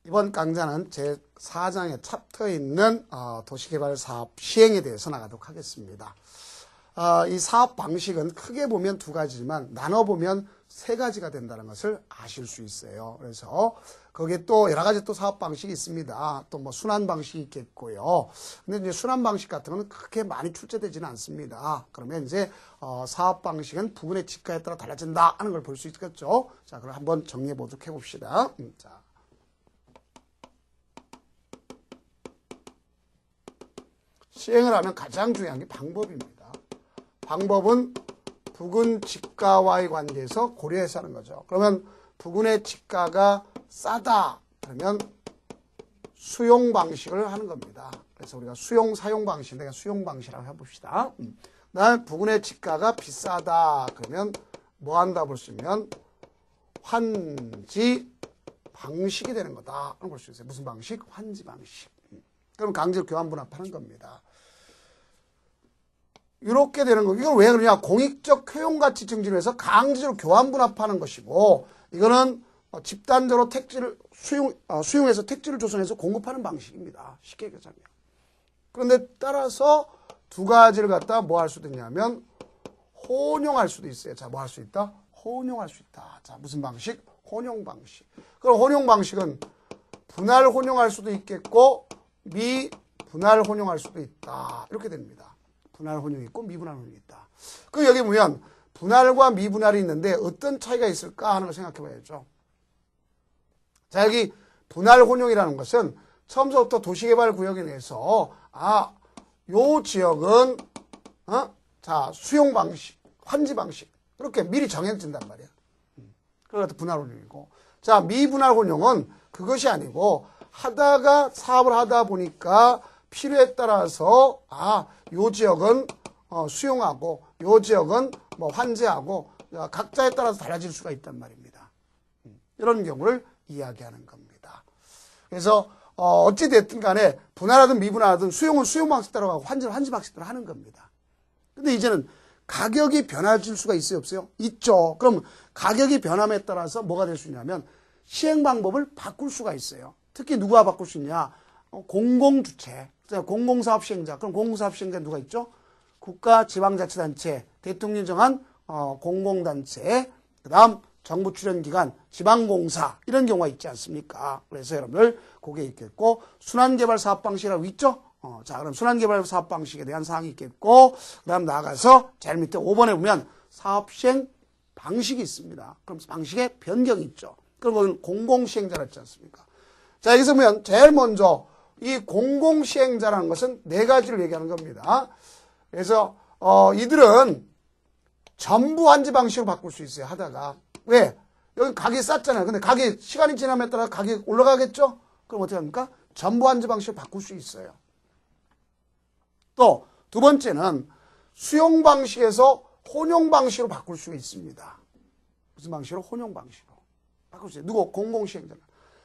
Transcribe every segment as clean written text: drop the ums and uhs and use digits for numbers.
이번 강좌는 제 4장의 챕터에 있는 도시개발사업 시행에 대해서 나가도록 하겠습니다. 이 사업 방식은 크게 보면 두 가지지만 나눠보면 세 가지가 된다는 것을 아실 수 있어요. 그래서 거기에 또 여러 가지 또 사업 방식이 있습니다. 또 뭐 순환 방식이 있겠고요. 근데 이제 순환 방식 같은 거는 그렇게 많이 출제되지는 않습니다. 그러면 이제 사업 방식은 부분의 지가에 따라 달라진다 하는 걸 볼 수 있겠죠. 자, 그럼 한번 정리해 보도록 해봅시다. 자. 시행을 하면 가장 중요한 게 방법입니다. 방법은 부근 지가와의 관계에서 고려해서 하는 거죠. 그러면 부근의 지가가 싸다 그러면 수용 방식을 하는 겁니다. 그래서 우리가 수용 사용 방식, 내가 수용 방식이라고 해봅시다. 그다음에 부근의 지가가 비싸다 그러면 뭐 한다 볼 수 있으면 환지 방식이 되는 거다. 볼 수 있어요. 무슨 방식? 환지 방식. 그럼 강제로 교환 분합하는 겁니다. 이렇게 되는 거. 이건 왜 그러냐? 공익적 효용가치 증진을 위해서 강제로 교환 분합하는 것이고, 이거는 집단적으로 택지를 수용해서 택지를 조성해서 공급하는 방식입니다. 쉽게 얘기하자면. 그런데 따라서 두 가지를 갖다 뭐 할 수도 있냐면 혼용할 수도 있어요. 자, 뭐 할 수 있다? 혼용할 수 있다. 자, 무슨 방식? 혼용 방식. 그럼 혼용 방식은 분할 혼용할 수도 있겠고 미분할 혼용할 수도 있다. 이렇게 됩니다. 분할 혼용이 있고 미분할 혼용이 있다. 그럼 여기 보면 분할과 미분할이 있는데 어떤 차이가 있을까 하는 걸 생각해 봐야죠. 자, 여기 분할 혼용이라는 것은 처음부터 도시개발구역에 대해서 요 지역은 자, 수용 방식, 환지 방식 이렇게 미리 정해진단 말이야. 그래서 분할 혼용이고, 자, 미분할 혼용은 그것이 아니고 사업을 하다 보니까 필요에 따라서 요 지역은 수용하고 요 지역은 뭐 환지하고 각자에 따라서 달라질 수가 있단 말입니다. 이런 경우를 이야기하는 겁니다. 그래서 어찌 됐든 간에 분할하든 미분할하든 수용은 수용 방식 따라 가고 환지는 환지 방식 따라 하는 겁니다. 근데 이제는 가격이 변화질 수가 있어요, 없어요? 있죠. 그럼 가격이 변함에 따라서 뭐가 될 수 있냐면 시행 방법을 바꿀 수가 있어요. 특히 누가 바꿀 수 있냐? 공공주체, 공공사업 시행자. 그럼 공공사업 시행자 누가 있죠? 국가, 지방자치단체, 대통령이 정한 공공단체, 그 다음 정부 출연기관, 지방공사 이런 경우가 있지 않습니까? 그래서 여러분들 그게 있겠고, 순환개발 사업 방식이라고 있죠? 자, 그럼 순환개발 사업 방식에 대한 사항이 있겠고, 그 다음 나아가서 제일 밑에 5번에 보면 사업 시행 방식이 있습니다. 그럼 방식의 변경이 있죠. 그럼 거기는 공공시행자라 했지 않습니까? 자, 여기서 보면 제일 먼저 이 공공시행자라는 것은 네 가지를 얘기하는 겁니다. 그래서 이들은 전부 환지 방식으로 바꿀 수 있어요. 하다가. 왜? 여기 가격이 쌌잖아요. 근데 가격이 시간이 지남에 따라 가격이 올라가겠죠? 그럼 어떻게 합니까? 전부 환지 방식으로 바꿀 수 있어요. 또 두 번째는 수용 방식에서 혼용 방식으로 바꿀 수 있습니다. 무슨 방식으로? 혼용 방식으로 바꿀 수 있어요. 누구? 공공시행자.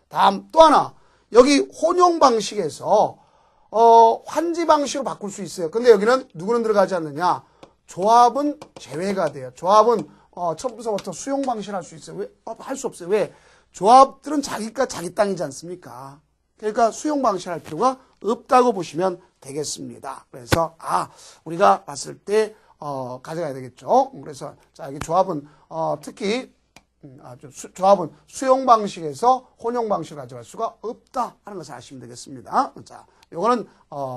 다음 또 하나, 여기 혼용 방식에서 환지 방식으로 바꿀 수 있어요. 근데 여기는 누구는 들어가지 않느냐? 조합은 제외가 돼요. 조합은 처음부터 수용 방식을 할 수 있어요. 왜? 할 수 없어요. 왜? 조합들은 자기가 자기 땅이지 않습니까? 그러니까 수용 방식을 할 필요가 없다고 보시면 되겠습니다. 그래서 우리가 봤을 때 가져가야 되겠죠. 그래서 자, 여기 조합은 특히 조합은 수용 방식에서 혼용 방식을 가져갈 수가 없다 하는 것을 아시면 되겠습니다. 자, 요거는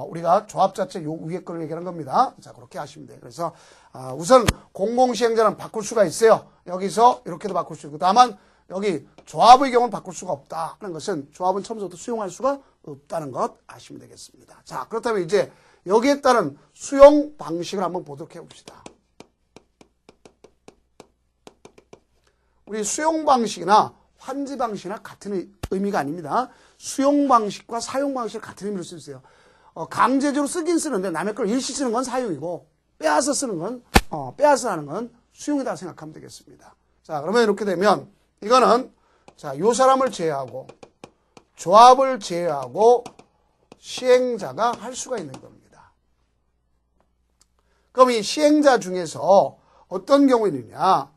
우리가 조합 자체 요 위에 걸 얘기하는 겁니다. 자, 그렇게 하시면 돼요. 그래서 우선 공공시행자는 바꿀 수가 있어요. 여기서 이렇게도 바꿀 수 있고, 다만 여기 조합의 경우는 바꿀 수가 없다 하는 것은 조합은 처음부터 수용할 수가 없다는 것 아시면 되겠습니다. 자, 그렇다면 이제 여기에 따른 수용 방식을 한번 보도록 해봅시다. 우리 수용 방식이나 환지 방식이나 같은 의미가 아닙니다. 수용 방식과 사용 방식을 같은 의미로 쓸 수 있어요. 강제적으로 쓰긴 쓰는데 남의 걸 일시 쓰는 건 사용이고 빼앗아 쓰는 건 빼앗아 하는 건 수용이다 생각하면 되겠습니다. 자, 그러면 이렇게 되면 이거는 자, 요 사람을 제외하고 조합을 제외하고 시행자가 할 수가 있는 겁니다. 그럼 이 시행자 중에서 어떤 경우에 있느냐?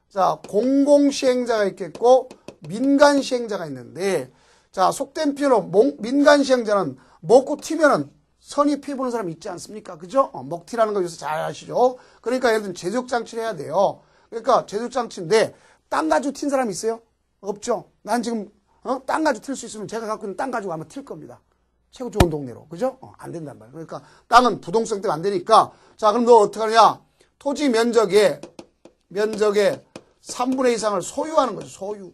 자, 공공시행자가 있겠고 민간시행자가 있는데 자, 속된 표현으로 민간 시행자는 먹고 튀면은 선의 피해 보는 사람 있지 않습니까? 그죠? 먹튀라는 거 여기서 잘 아시죠? 그러니까 예를 들면 제조장치를 해야 돼요. 그러니까 제조장치인데 땅 가지고 튄 사람 있어요? 없죠? 난 지금 땅 가지고 튈 수 있으면 제가 갖고 있는 땅 가지고 아마 튈 겁니다. 최고 좋은 동네로. 그죠? 안 된단 말이에요. 그러니까 땅은 부동성 때문에 안 되니까 자, 그럼 너 어떻게 하느냐? 토지 면적의 3분의 2 이상을 소유하는 거죠. 소유.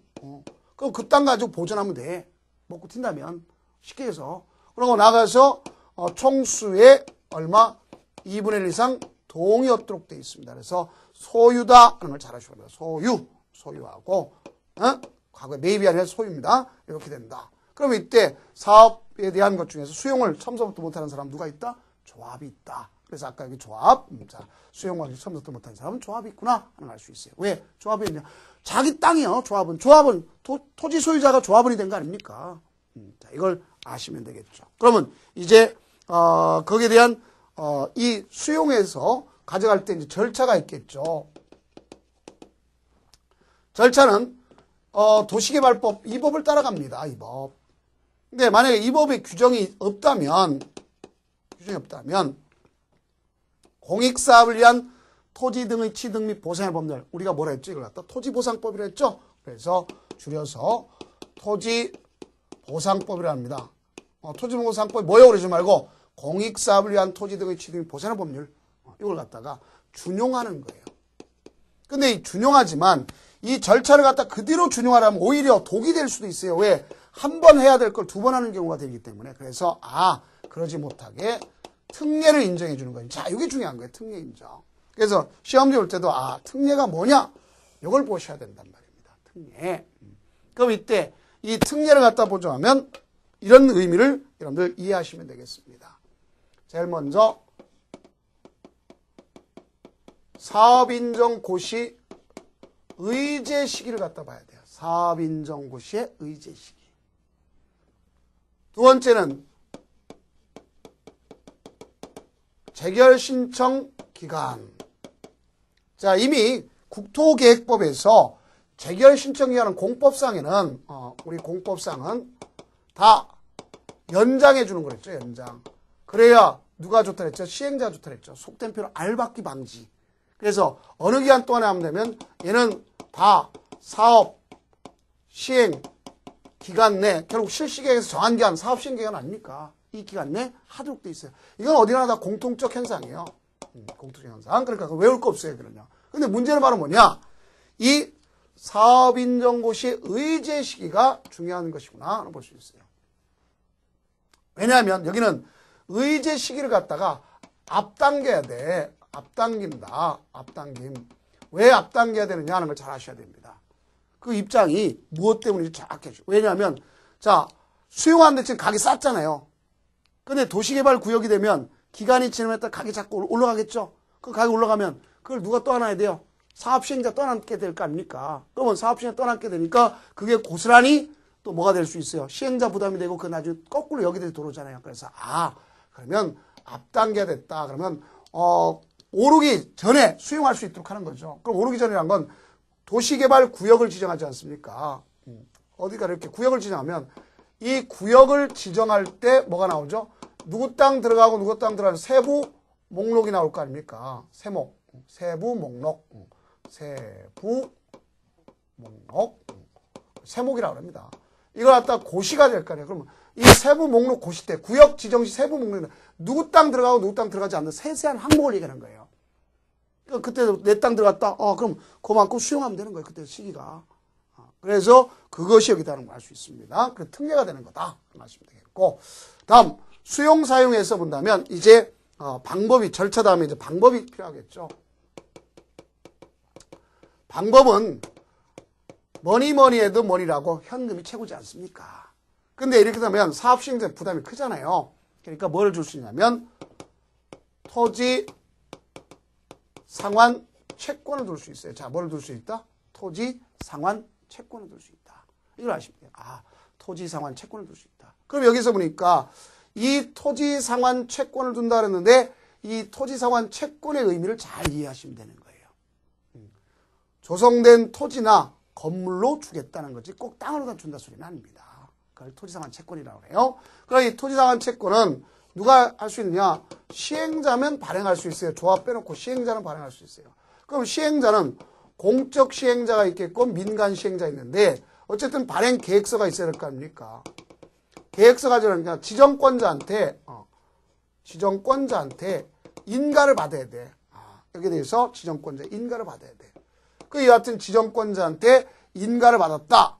그럼 그 땅 가지고 보존하면 돼. 먹고 튄다면. 쉽게 해서. 그러고 나가서 총수의 얼마? 2분의 1 이상 동의 얻도록 되어 있습니다. 그래서 소유다 하는 걸 잘 하셔야 돼요. 소유하고 과거에 매입이 아니라 소유입니다. 이렇게 된다. 그러면 이때 사업에 대한 것 중에서 수용을 처음부터 못하는 사람 누가 있다? 조합이 있다. 그래서 아까 여기 조합, 자, 수용을 처음부터 못하는 사람은 조합이 있구나 하는 걸 알 수 있어요. 왜? 조합이 있냐? 자기 땅이요. 조합은 토지 소유자가 조합원이 된 거 아닙니까? 자, 이걸 아시면 되겠죠. 그러면 이제 거기에 대한 이 수용해서 가져갈 때 이제 절차가 있겠죠. 절차는 도시개발법 이 법을 따라갑니다. 이 법. 근데 만약에 이 법에 규정이 없다면 공익사업을 위한 토지 등의 취득 및 보상의 법률, 우리가 뭐라 했죠? 이걸 갖다 토지보상법이라 했죠? 그래서 줄여서 토지보상법이라 합니다. 토지보상법이 뭐예요? 그러지 말고 공익사업을 위한 토지 등의 취득 및 보상의 법률, 이걸 갖다가 준용하는 거예요. 근데 이 준용하지만 이 절차를 갖다 그대로 준용하려면 오히려 독이 될 수도 있어요. 왜? 한 번 해야 될 걸 두 번 하는 경우가 되기 때문에. 그래서 그러지 못하게 특례를 인정해 주는 거예요. 자, 이게 중요한 거예요. 특례 인정. 그래서 시험지 올 때도 특례가 뭐냐? 이걸 보셔야 된단 말입니다. 특례. 그럼 이때 이 특례를 갖다 보조하면 이런 의미를 여러분들 이해하시면 되겠습니다. 제일 먼저 사업인정고시 의제 시기를 갖다 봐야 돼요. 사업인정고시의 의제 시기. 두 번째는 재결신청 기간. 자, 이미 국토계획법에서 재결신청 기간은 공법상에는 우리 공법상은 다 연장해 주는 거랬죠. 연장. 그래야 누가 좋다 그랬죠? 시행자가 좋다 그랬죠. 속된 표현 알박기 방지. 그래서 어느 기간 동안에 하면 되면 얘는 다 사업 시행 기간 내 결국 실시계획에서 정한 기간 사업 시행 기간 아닙니까? 이 기간 내 하도록 돼 있어요. 이건 어디나 다 공통적 현상이에요. 공통적 현상. 그러니까 외울 거 없어요. 그러냐. 근데 문제는 바로 뭐냐? 이 사업인정고시의 의제 시기가 중요한 것이구나 볼 수 있어요. 왜냐하면 여기는 의제 시기를 갖다가 앞당겨야 돼. 앞당긴다. 앞당김. 왜 앞당겨야 되느냐 하는 걸 잘 아셔야 됩니다. 그 입장이 무엇 때문인지 정확히 해줘. 왜냐하면 자, 수용하는데 지금 가격이 쌌잖아요. 근데 도시개발구역이 되면 기간이 지나면 가격이 자꾸 올라가겠죠. 그 가격이 올라가면 그걸 누가 떠안아야 돼요? 사업시행자 떠안게 될 거 아닙니까? 그러면 사업시행자 떠안게 되니까 그게 고스란히 또 뭐가 될 수 있어요? 시행자 부담이 되고 그 나중에 거꾸로 여기들이 들어오잖아요. 그래서 그러면 앞당겨야 됐다. 그러면 오르기 전에 수용할 수 있도록 하는 거죠. 그럼 오르기 전이란 건 도시개발구역을 지정하지 않습니까? 어디가 이렇게 구역을 지정하면 이 구역을 지정할 때 뭐가 나오죠? 누구 땅 들어가고 누구 땅 들어가는 세부 목록이 나올 거 아닙니까? 세목, 세부 목록, 세목이라고 합니다. 이걸 갖다 고시가 될 거 아니에요. 그러면 이 세부 목록 고시 때 구역 지정 시 세부 목록에는 누구 땅 들어가고 누구 땅 들어가지 않는 세세한 항목을 얘기하는 거예요. 그러니까 그때 내 땅 들어갔다. 그럼 그만큼 수용하면 되는 거예요. 그때 시기가. 그래서 그것이 여기다는 걸 알 수 있습니다. 그 특례가 되는 거다. 아시면 되겠고. 다음 수용 사용에서 본다면 이제 방법이 절차 다음에 이제 방법이 필요하겠죠. 방법은 뭐니 해도 뭐니라고 현금이 최고지 않습니까? 근데 이렇게 되면 사업시행자 부담이 크잖아요. 그러니까 뭐를 줄 수 있냐면 토지 상환 채권을 둘 수 있어요. 자, 뭐를 둘 수 있다? 토지 상환 채권을 둘 수 있다. 이걸 아시면 돼요. 토지 상환 채권을 둘 수 있다. 그럼 여기서 보니까 이 토지 상환 채권을 둔다 그랬는데 이 토지 상환 채권의 의미를 잘 이해하시면 되는 거예요. 조성된 토지나 건물로 주겠다는 거지 꼭 땅으로다 준다 소리는 아닙니다. 그걸 토지상환 채권이라고 해요. 그럼 이 토지상환 채권은 누가 할 수 있느냐? 시행자면 발행할 수 있어요. 조합 빼놓고 시행자는 발행할 수 있어요. 그럼 시행자는 공적 시행자가 있겠고 민간 시행자 있는데 어쨌든 발행 계획서가 있어야 될 거 아닙니까? 계획서가 그러니까 지정권자한테 인가를 받아야 돼. 여기에 대해서 지정권자 인가를 받아야 돼. 그 이와 같은 지정권자한테 인가를 받았다.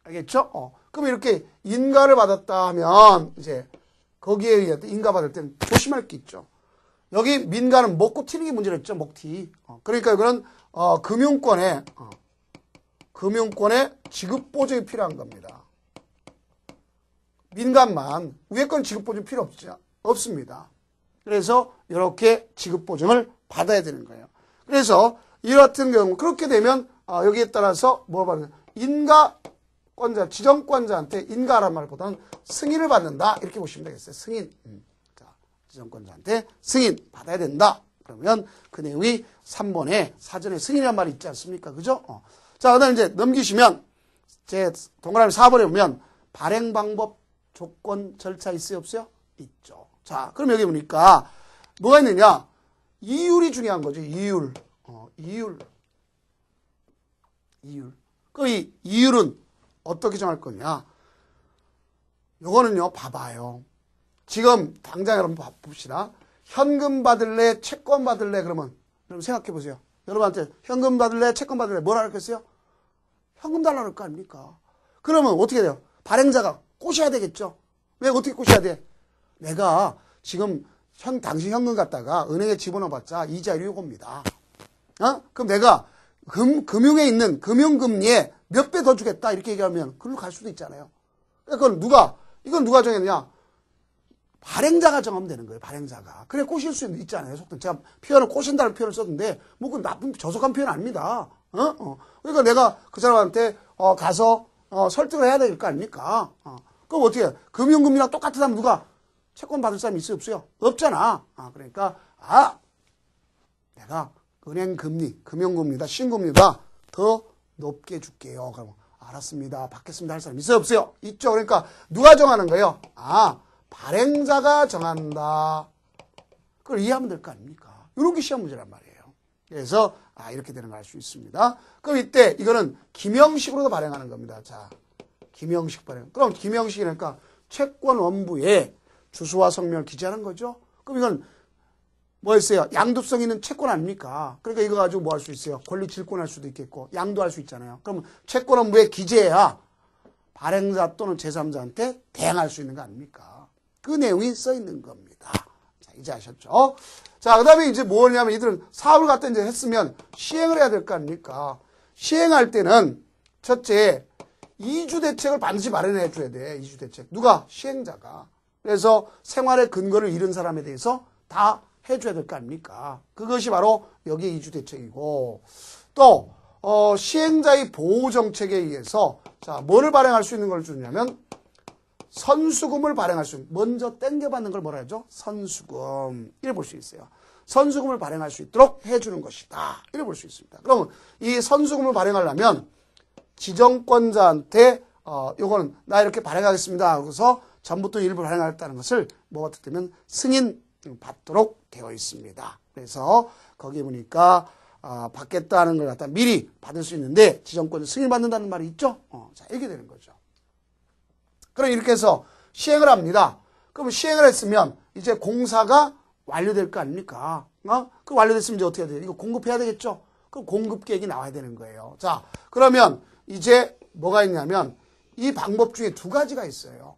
알겠죠? 그럼 이렇게 인가를 받았다 하면 이제 거기에 의해 인가받을 때는 조심할 게 있죠. 여기 민가는 먹고 튀는 게 문제랬죠. 먹튀. 그러니까 이거는 금융권의 지급 보증이 필요한 겁니다. 민간만 위에 건 지급 보증 필요 없습니다. 그래서 이렇게 지급 보증을 받아야 되는 거예요. 그래서 이 같은 경우 그렇게 되면 여기에 따라서 뭐 받는 인가권자 지정권자한테 인가란 말보다는 승인을 받는다 이렇게 보시면 되겠어요. 승인. 자, 지정권자한테 승인 받아야 된다. 그러면 그 내용이 3번에 사전에 승인이란 말이 있지 않습니까? 그죠? 자, 그다음 이제 넘기시면 제 동그라미 4번에 보면 발행 방법 조건 절차 있어요, 없어요? 있죠. 자, 그럼 여기 보니까 뭐가 있느냐? 이율이 중요한 거죠. 이율. 이율. 그럼 이 이율은 어떻게 정할 거냐? 요거는요, 봐봐요. 지금 당장 여러분 봅시다. 현금 받을래, 채권 받을래? 그러면 여러분 생각해 보세요. 여러분한테 현금 받을래, 채권 받을래? 뭐라 그랬겠어요? 현금 달라고 할 거 아닙니까? 그러면 어떻게 돼요? 발행자가 꼬셔야 되겠죠? 왜 어떻게 꼬셔야 돼? 내가 지금 당신 현금 갖다가 은행에 집어넣어봤자 이자율이 요겁니다. 그럼 내가 금융에 있는 금융금리에 몇 배 더 주겠다 이렇게 얘기하면 그걸로 갈 수도 있잖아요. 그러니까 이건 누가 정했느냐? 발행자가 정하면 되는 거예요. 발행자가. 그래 꼬실 수 있잖아요. 속된 제가 표현을 꼬신다는 표현을 썼는데 뭐 그 나쁜 저속한 표현 아닙니다. 그러니까 내가 그 사람한테 가서 설득을 해야 될 거 아닙니까? 그럼 어떻게 해요? 금융금리랑 똑같으면 누가 채권 받을 사람이 있어요? 없어요? 없잖아. 그러니까 내가 은행 금리, 금융금리다, 신금리다 더 높게 줄게요. 그럼 알았습니다. 받겠습니다 할 사람 있어요? 없어요? 있죠. 그러니까 누가 정하는 거예요? 발행자가 정한다. 그걸 이해하면 될 거 아닙니까? 이런 게 시험 문제란 말이에요. 그래서 이렇게 되는 걸 알 수 있습니다. 그럼 이때 이거는 김형식으로도 발행하는 겁니다. 자, 김형식 발행. 그럼 김형식이니까 채권 원부에 주소와 성명을 기재하는 거죠. 그럼 이건 뭐였어요? 양도성 있는 채권 아닙니까? 그러니까 이거 가지고 뭐 할 수 있어요? 권리 질권할 수도 있겠고 양도할 수 있잖아요. 그럼 채권 원부에 기재해야 발행자 또는 제3자한테 대항할 수 있는 거 아닙니까? 그 내용이 써 있는 겁니다. 자, 이제 아셨죠? 자, 그 다음에 이제 뭐냐면 이들은 사업을 갖다 이제 했으면 시행을 해야 될 거 아닙니까? 시행할 때는 첫째, 이주대책을 반드시 마련해 줘야 돼. 이주대책. 누가? 시행자가. 그래서 생활의 근거를 잃은 사람에 대해서 다 해줘야 될 거 아닙니까? 그것이 바로 여기 이주대책이고 또 시행자의 보호정책에 의해서 자 뭐를 발행할 수 있는 걸 주냐면 선수금을 발행할 수 있는 먼저 땡겨받는 걸 뭐라 하죠? 선수금. 이를 볼 수 있어요. 선수금을 발행할 수 있도록 해주는 것이다. 이를 볼 수 있습니다. 그러면 이 선수금을 발행하려면 지정권자한테 요거는 나 이렇게 발행하겠습니다 하고서 전부터 일부 발행하겠다는 것을 뭐가 되면 승인 받도록 되어 있습니다. 그래서 거기 보니까 받겠다는 걸 갖다 미리 받을 수 있는데 지정권을 승인 받는다는 말이 있죠. 자 이렇게 되는 거죠. 그럼 이렇게 해서 시행을 합니다. 그럼 시행을 했으면 이제 공사가 완료될 거 아닙니까? 그 완료됐으면 이제 어떻게 해야 돼요? 이거 공급해야 되겠죠? 그럼 공급 계획이 나와야 되는 거예요. 자 그러면 이제 뭐가 있냐면 이 방법 중에 두 가지가 있어요.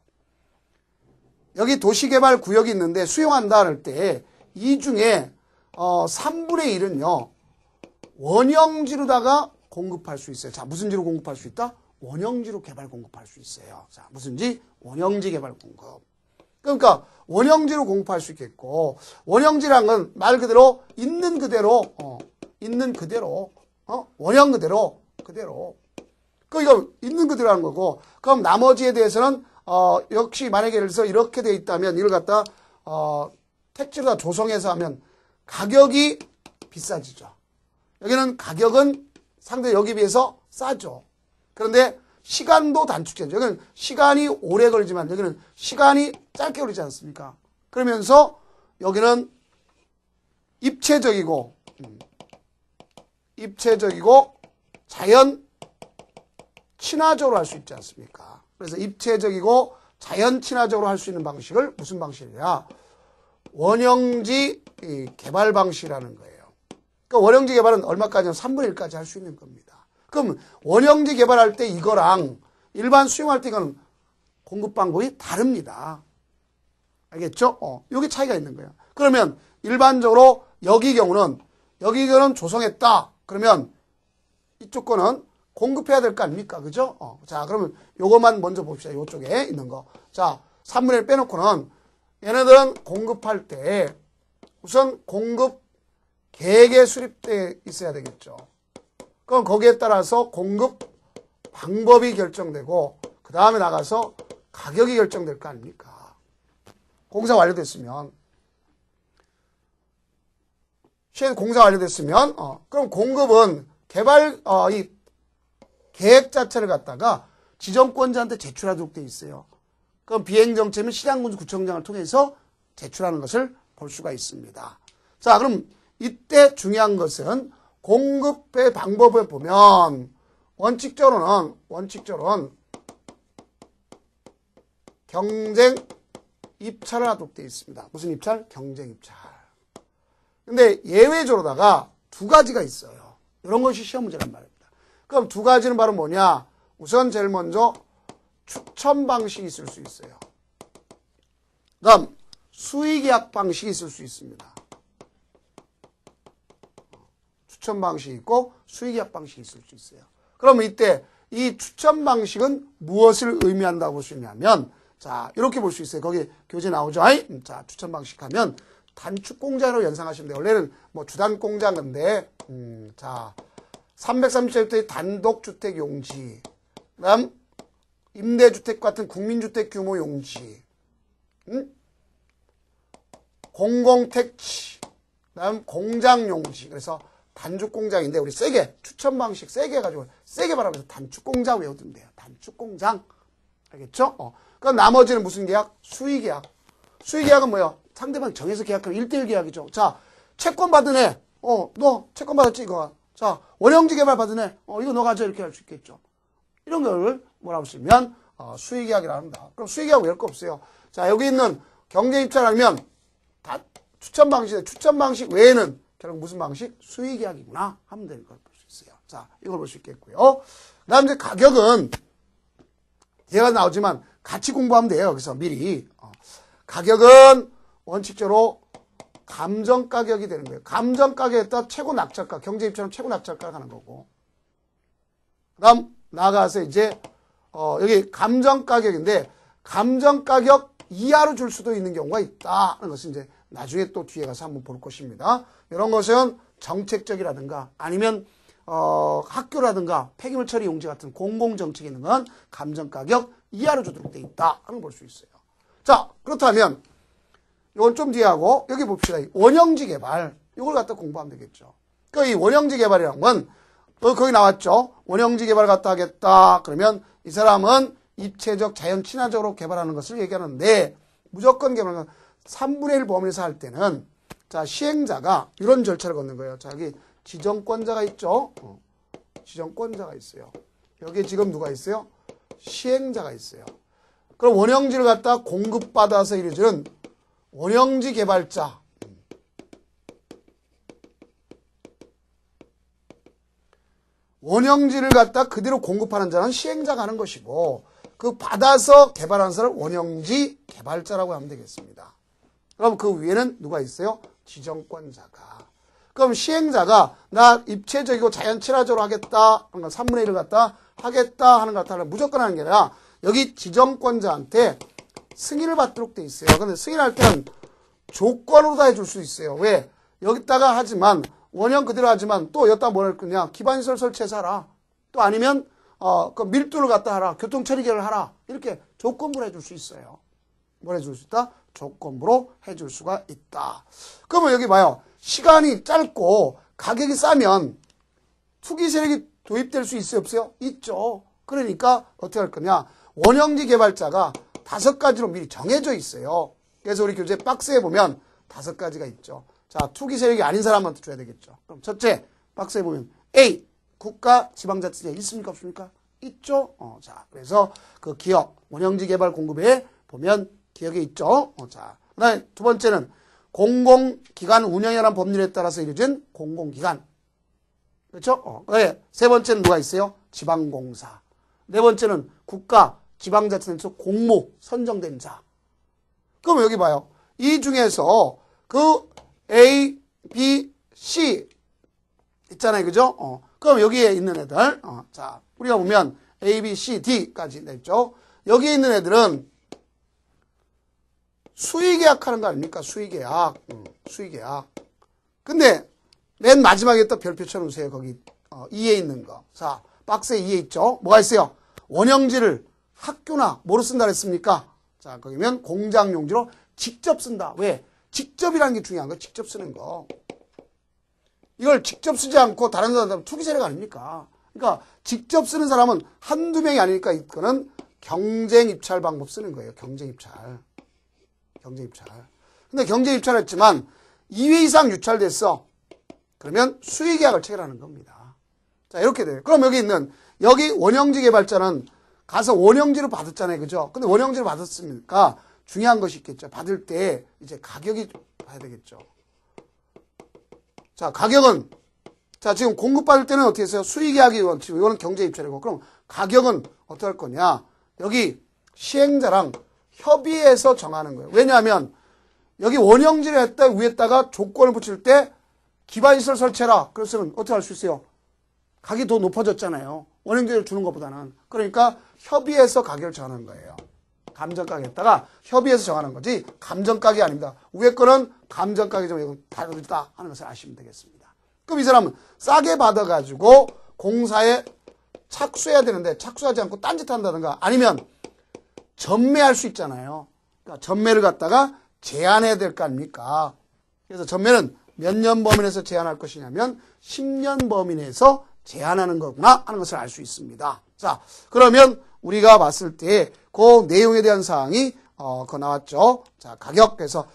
여기 도시개발구역이 있는데 수용한다 할 때 이 중에 3분의 1은요. 원형지로다가 공급할 수 있어요. 자, 무슨 지로 공급할 수 있다? 원형지로 개발 공급할 수 있어요. 자, 무슨지? 원형지 개발 공급. 그러니까 원형지로 공급할 수 있겠고 원형지란 건 말 그대로 있는 그대로 원형 그대로 그 이거 있는 그대로 하는 거고 그럼 나머지에 대해서는 역시 만약에 예를 들어서 이렇게 돼 있다면 이걸 갖다 택지로 다 조성해서 하면 가격이 비싸지죠. 여기는 가격은 상대 여기 비해서 싸죠. 그런데 시간도 단축되죠. 여기는 시간이 오래 걸리지만 여기는 시간이 짧게 걸리지 않습니까? 그러면서 여기는 입체적이고 자연 친화적으로 할 수 있지 않습니까? 그래서 입체적이고 자연 친화적으로 할 수 있는 방식을 무슨 방식이냐? 원형지 개발 방식이라는 거예요. 그러니까 원형지 개발은 얼마까지는 3분의 1까지 할 수 있는 겁니다. 그럼 원형지 개발할 때 이거랑 일반 수용할 때 이거는 공급 방법이 다릅니다. 알겠죠? 여기 차이가 있는 거예요. 그러면 일반적으로 여기 경우는 조성했다. 그러면 이쪽 거는 공급해야 될 거 아닙니까? 그죠? 자, 그러면 요것만 먼저 봅시다. 요쪽에 있는 거. 자, 3분의 1 빼놓고는 얘네들은 공급할 때 우선 공급 계획에 수립되어 있어야 되겠죠. 그럼 거기에 따라서 공급 방법이 결정되고 그 다음에 나가서 가격이 결정될 거 아닙니까? 공사 완료됐으면 그럼 공급은 개발 이 계획 자체를 갖다가 지정권자한테 제출하도록 되어 있어요. 그럼 비행정체면 시장군구청장을 통해서 제출하는 것을 볼 수가 있습니다. 자, 그럼 이때 중요한 것은 공급의 방법을 보면 원칙적으로는 경쟁 입찰을 하도록 되어 있습니다. 무슨 입찰? 경쟁 입찰. 근데 예외적으로다가 두 가지가 있어요. 이런 것이 시험 문제란 말입니다. 그럼 두 가지는 바로 뭐냐? 우선 제일 먼저 추천 방식이 있을 수 있어요. 그다음 수의계약 방식이 있을 수 있습니다. 추천 방식이 있고 수의계약 방식이 있을 수 있어요. 그러면 이때 이 추천 방식은 무엇을 의미한다고 볼 수 있냐면, 자, 이렇게 볼 수 있어요. 거기 교재 나오죠. 자, 추천 방식 하면 단축 공장으로 연상하시면 돼요. 원래는 뭐 주단 공장인데, 자, 330세대의 단독주택 용지, 그다음 임대주택 같은 국민주택 규모 용지, 공공택지, 그다음 공장 용지. 그래서 단축 공장인데 우리 세게 추천 방식 세게 해가지고 세게 말하면서 단축 공장 외우면 돼요. 단축 공장. 알겠죠? 그럼 나머지는 무슨 계약? 수의 계약. 수의 계약은 뭐야? 상대방 정해서 계약하면 1대1 계약이죠. 자, 채권 받은 애. 너 채권 받았지 이거. 자, 원형지 개발 받은 애. 이거 너 가져 이렇게 할 수 있겠죠. 이런 걸 뭐라고 쓰면 수의 계약이라 합니다. 그럼 수의 계약 외울 거 없어요. 자, 여기 있는 경제 입찰하면 다 추천 방식인데 추천 방식 외에는 결국 무슨 방식? 수의 계약이구나 하면 되는 걸 볼 수 있어요. 자, 이걸 볼 수 있겠고요. 그다음 이제 가격은 얘가 나오지만 같이 공부하면 돼요. 그래서 미리 가격은 원칙적으로 감정 가격이 되는 거예요. 감정 가격에 따라 최고 낙찰가, 경제 입찰은 최고 낙찰가가 가는 거고. 그다음 나가서 이제 여기 감정 가격인데 감정 가격 이하로 줄 수도 있는 경우가 있다는 것은 이제 나중에 또 뒤에 가서 한번 볼 것입니다. 이런 것은 정책적이라든가 아니면 학교라든가 폐기물 처리 용지 같은 공공정책이 있는 건 감정가격 이하로 주도록 되어 있다 하는 걸 볼 수 있어요. 자, 그렇다면 이건 좀 뒤에 하고 여기 봅시다. 원형지 개발 이걸 갖다 공부하면 되겠죠. 그러니까 이 원형지 개발이라는 건 거기 나왔죠. 원형지 개발 갖다 하겠다. 그러면 이 사람은 입체적 자연 친화적으로 개발하는 것을 얘기하는데 무조건 개발은 3분의 1 범위에서 할 때는 자, 시행자가 이런 절차를 걷는 거예요. 자, 여기 지정권자가 있죠. 지정권자가 있어요. 여기 지금 누가 있어요? 시행자가 있어요. 그럼 원형지를 갖다 공급받아서 이루어지는 원형지 개발자. 원형지를 갖다 그대로 공급하는 자는 시행자가 하는 것이고 그 받아서 개발하는 사람을 원형지 개발자라고 하면 되겠습니다. 그럼 그 위에는 누가 있어요? 지정권자가. 그럼 시행자가 나 입체적이고 자연 친화적으로 하겠다 하는 건 3분의 1을 갖다 하겠다 하는 것 같아 무조건 하는 게 아니라 여기 지정권자한테 승인을 받도록 돼 있어요. 근데 승인할 때는 조건으로 다 해줄 수 있어요. 왜? 여기다가 하지만 원형 그대로 하지만 또 여기다 뭘 할 거냐? 기반시설 설치해서 하라. 또 아니면 그 밀도를 갖다 하라. 교통처리계를 하라. 이렇게 조건부로 해줄 수 있어요. 뭘 해줄 수 있다? 조건부로 해줄 수가 있다. 그러면 여기 봐요. 시간이 짧고 가격이 싸면 투기 세력이 도입될 수 있어요? 없어요? 있죠. 그러니까 어떻게 할 거냐. 원형지 개발자가 5가지로 미리 정해져 있어요. 그래서 우리 교재 박스에 보면 5가지가 있죠. 자, 투기 세력이 아닌 사람한테 줘야 되겠죠. 그럼 첫째, 박스에 보면 A, 국가 지방자치제 있습니까? 없습니까? 있죠. 자, 그래서 그 기업, 원형지 개발 공급에 보면 기억에 있죠. 자, 그 다음에 두 번째는 공공기관 운영에 관한 법률에 따라서 이루어진 공공기관. 그렇죠? 네. 세 번째는 누가 있어요? 지방공사. 네 번째는 국가, 지방자치단체에서 공모 선정된 자. 그럼 여기 봐요. 이 중에서 그 A, B, C 있잖아요. 그죠? 그럼 여기에 있는 애들. 자, 우리가 보면 A, B, C, D까지 있죠. 여기에 있는 애들은 수의계약 하는 거 아닙니까? 수의계약. 수의계약. 근데 맨 마지막에 또 별표 쳐놓으세요. 거기 2에 있는 거. 자, 박스에 2에 있죠. 뭐가 있어요? 원형지를 학교나 뭐로 쓴다 그랬습니까? 자, 거기면 공장용지로 직접 쓴다. 왜? 직접이라는 게 중요한 거예요. 직접 쓰는 거. 이걸 직접 쓰지 않고 다른 사람 투기 세력 아닙니까? 그러니까 직접 쓰는 사람은 한두 명이 아니니까 이거는 경쟁 입찰 방법 쓰는 거예요. 경쟁 입찰. 경쟁 입찰. 근데 경쟁 입찰을 했지만 2회 이상 유찰됐어. 그러면 수의계약을 체결하는 겁니다. 자, 이렇게 돼요. 그럼 여기 있는 여기 원형지 개발자는 가서 원형지를 받았잖아요. 그죠? 근데 원형지를 받았으니까 중요한 것이 있겠죠. 받을 때 이제 가격이 봐야 되겠죠. 자, 가격은 자, 지금 공급받을 때는 어떻게 했어요? 수의계약이 원칙이고 이거는 경제입찰이고 그럼 가격은 어떻게 할 거냐? 여기 시행자랑 협의해서 정하는 거예요. 왜냐하면 여기 원형지를 했다 위에다가 조건을 붙일 때 기반시설 설치해라. 그랬으면 어떻게 할 수 있어요? 가격이 더 높아졌잖아요. 원형지를 주는 것보다는. 그러니까 협의해서 가격을 정하는 거예요. 감정가격에다가 협의해서 정하는 거지 감정가격이 아닙니다. 위에 거는 감정가격이 좀 다르다 하는 것을 아시면 되겠습니다. 그럼 이 사람은 싸게 받아가지고 공사에 착수해야 되는데 착수하지 않고 딴짓한다든가 아니면 전매할 수 있잖아요. 그러니까 전매를 갖다가 제한해야 될 거 아닙니까? 그래서 전매는 몇 년 범위 내에서 제한할 것이냐면 10년 범위 내에서 제한하는 거구나 하는 것을 알 수 있습니다. 자, 그러면 우리가 봤을 때 그 내용에 대한 사항이 그거 나왔죠. 자, 가격. 그래서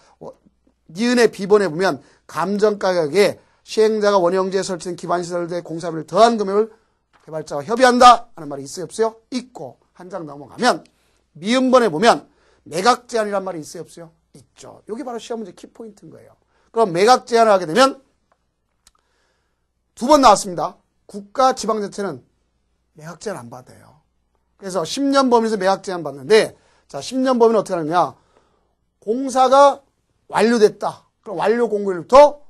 니은의 B번에 보면 감정가격에 시행자가 원형지에 설치된 기반시설대 공사비를 더한 금액을 개발자와 협의한다 하는 말이 있어요? 없어요? 있고 한 장 넘어가면 미음번에 보면 매각 제한이란 말이 있어요? 없어요? 있죠. 여기 바로 시험 문제 키포인트인 거예요. 그럼 매각 제한을 하게 되면 두 번 나왔습니다. 국가 지방자치는 매각 제한 안 받아요. 그래서 10년 범위에서 매각 제한 받는데 자 10년 범위는 어떻게 하느냐. 공사가 완료됐다. 그럼 완료 공급일부터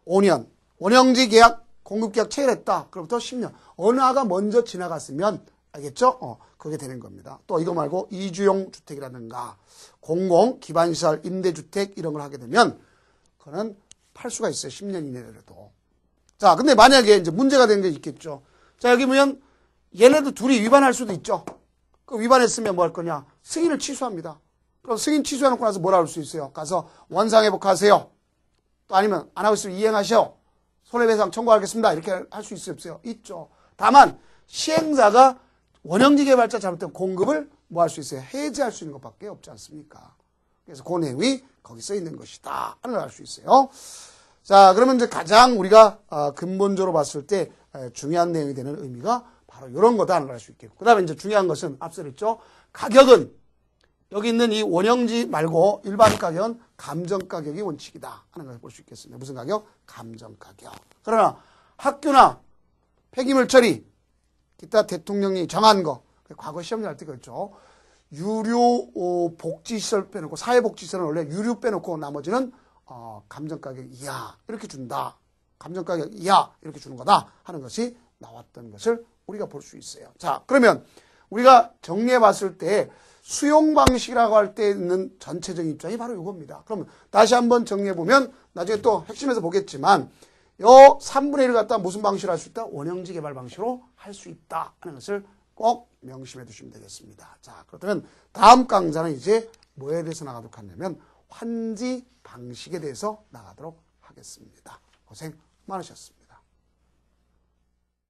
5년. 원형지 계약 공급계약 체결했다. 그로부터 10년. 어느 하가 먼저 지나갔으면 알겠죠? 그게 되는 겁니다. 또 이거 말고 이주용 주택이라든가 공공 기반시설 임대주택 이런 걸 하게 되면 그거는 팔 수가 있어요. 10년 이내라도. 자, 근데 만약에 이제 문제가 되는 게 있겠죠. 자, 여기 보면 얘네도 둘이 위반할 수도 있죠. 그 위반했으면 뭐 할 거냐? 승인을 취소합니다. 그럼 승인 취소해놓고 나서 뭐라 할 수 있어요? 가서 원상회복하세요. 또 아니면 안 하고 있으면 이행하셔. 손해배상 청구하겠습니다. 이렇게 할 수 있어요? 없어요? 있죠. 다만 시행자가 원형지 개발자 잘못된 공급을 뭐 할 수 있어요? 해지할 수 있는 것밖에 없지 않습니까? 그래서 그 내용이 거기 써 있는 것이다 하는 걸 알 수 있어요. 자, 그러면 이제 가장 우리가 근본적으로 봤을 때 중요한 내용이 되는 의미가 바로 이런 거다 하는 걸 알 수 있겠고. 그 다음에 이제 중요한 것은 앞서 그랬죠. 가격은 여기 있는 이 원형지 말고 일반 가격은 감정가격이 원칙이다 하는 걸 볼 수 있겠습니다. 무슨 가격? 감정가격. 그러나 학교나 폐기물 처리, 기타 대통령이 정한 거, 과거 시험을 할 때 그랬죠. 유료 복지시설 빼놓고, 사회복지시설은 원래 유료 빼놓고 나머지는 감정가격 이하 이렇게 준다. 감정가격 이하 이렇게 주는 거다 하는 것이 나왔던 것을 우리가 볼 수 있어요. 자, 그러면 우리가 정리해 봤을 때 수용 방식이라고 할 때 있는 전체적인 입장이 바로 이겁니다. 그러면 다시 한번 정리해 보면 나중에 또 핵심에서 보겠지만 요 3분의 1을 갖다 무슨 방식으로 할 수 있다? 원형지 개발 방식으로 할 수 있다 하는 것을 꼭 명심해 두시면 되겠습니다. 자, 그렇다면 다음 강좌는 이제 뭐에 대해서 나가도록 하냐면 환지 방식에 대해서 나가도록 하겠습니다. 고생 많으셨습니다.